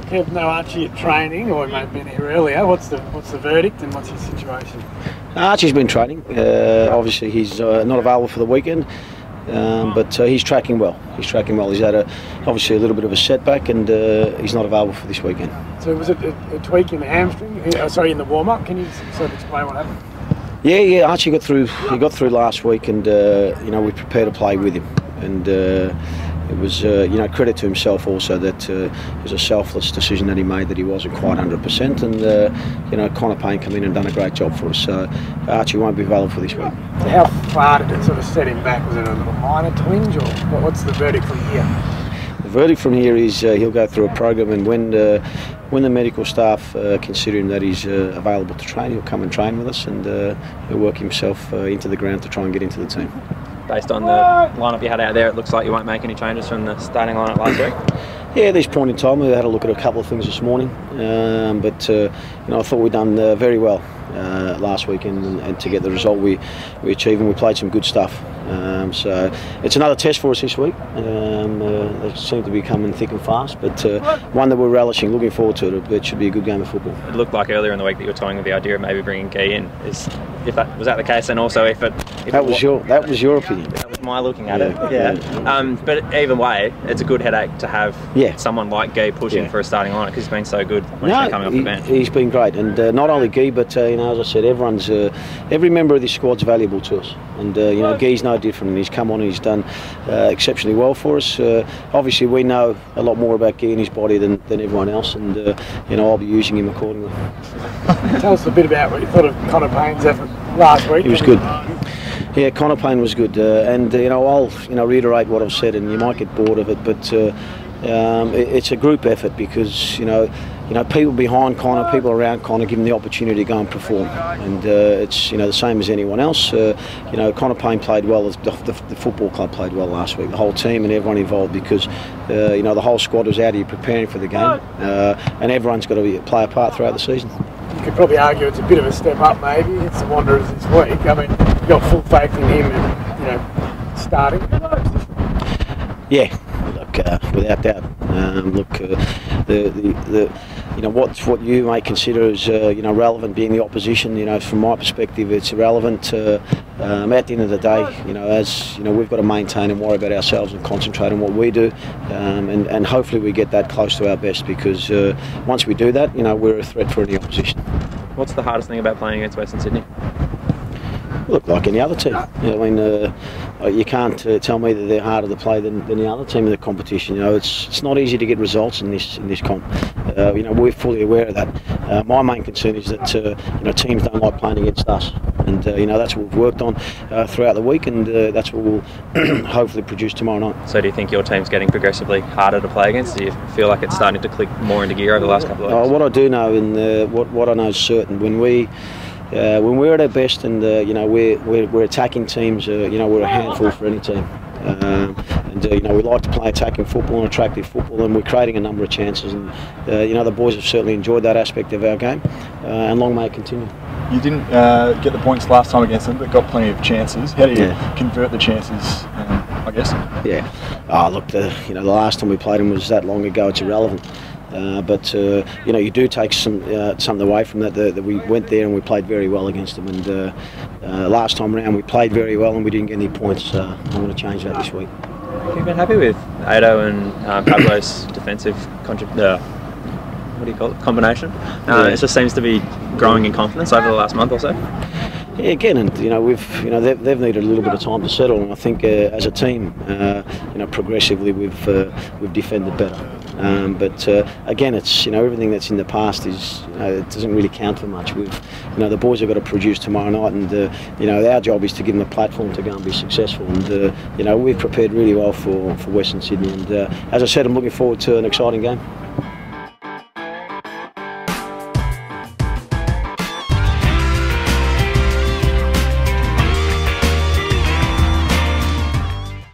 Kev, no Archie at training, or he may have been here earlier. What's the verdict and what's his situation? Archie's been training. Obviously, he's not available for the weekend, but he's tracking well. He's had obviously a little bit of a setback, and he's not available for this weekend. So was it a tweak in the hamstring? Sorry, in the warm-up. Can you sort of explain what happened? Yeah. Archie got through. He got through last week, and we prepared to play with him, and it was credit to himself also that it was a selfless decision that he made, that he wasn't quite 100%, and Connor Payne come in and done a great job for us. So Archie won't be available for this week. So how far did it sort of set him back? Was it a little minor twinge, or what's the verdict from here? The verdict from here is he'll go through a program, and when the medical staff consider him that he's available to train, he'll come and train with us, and he'll work himself into the ground to try and get into the team. Based on the lineup you had out there, it looks like you won't make any changes from the starting lineup last week. Yeah, at this point in time, we had a look at a couple of things this morning, but I thought we'd done very well last weekend, and to get the result we achieved, and we played some good stuff. So it's another test for us this week. They seem to be coming thick and fast, but one that we're relishing, looking forward to it. It should be a good game of football. It looked like earlier in the week that you were toying with the idea of maybe bringing Guy in. Was that the case? And also, that was your opinion. That was my looking at it. Yeah. But either way, it's a good headache to have someone like Guy pushing for a starting lineup, because he's been so good when he's coming off the bench. He's been great, and not only Guy, but as I said, every member of this squad's valuable to us, and Guy's no different. And he's come on and he's done exceptionally well for us. Obviously, we know a lot more about Guy and his body than everyone else, and I'll be using him accordingly. Tell us a bit about what you thought of Connor Payne's effort last week. He was good. Yeah, Connor Payne was good, and I'll reiterate what I've said, and you might get bored of it, but it's a group effort, because people behind Connor, people around Connor, give him the opportunity to go and perform, and it's the same as anyone else. Connor Payne played well. The football club played well last week. The whole team and everyone involved, because the whole squad was out here preparing for the game, and everyone's got to play a part throughout the season. You could probably argue it's a bit of a step up, maybe. It's the Wanderers this week. I mean, you've got full faith in him, and starting. Yeah, look, without doubt. What you may consider as relevant, being the opposition. From my perspective, it's irrelevant. At the end of the day, we've got to maintain and worry about ourselves and concentrate on what we do, and hopefully we get that close to our best, because once we do that, we're a threat for any opposition. What's the hardest thing about playing against Western Sydney? Look, like any other team. You can't tell me that they're harder to play than the other team in the competition. It's not easy to get results in this comp. We're fully aware of that. My main concern is that teams don't like playing against us, and that's what we've worked on throughout the week, and that's what we'll hopefully produce tomorrow night. So do you think your team's getting progressively harder to play against? Do you feel like it's starting to click more into gear over the last couple of weeks? What I do know, and what I know is certain, when we're at our best, and we're attacking teams, we're a handful for any team. We like to play attacking football and attractive football, and we're creating a number of chances. And the boys have certainly enjoyed that aspect of our game, and long may it continue. You didn't get the points last time against them, but got plenty of chances. How do you convert the chances? I guess. Yeah. Look, the last time we played them was that long ago. It's irrelevant. But you do take something away from that. That we went there and we played very well against them. And last time around we played very well and we didn't get any points. I'm going to change that this week. Have you been happy with Ado and Pablo's defensive combination? It just seems to be growing in confidence over the last month or so. Yeah, again, and they've needed a little bit of time to settle, and I think as a team, progressively we've defended better. But again, it's everything that's in the past is it doesn't really count for much. The boys have got to produce tomorrow night, and our job is to give them a platform to go and be successful. And we've prepared really well for Western Sydney, and as I said, I'm looking forward to an exciting game.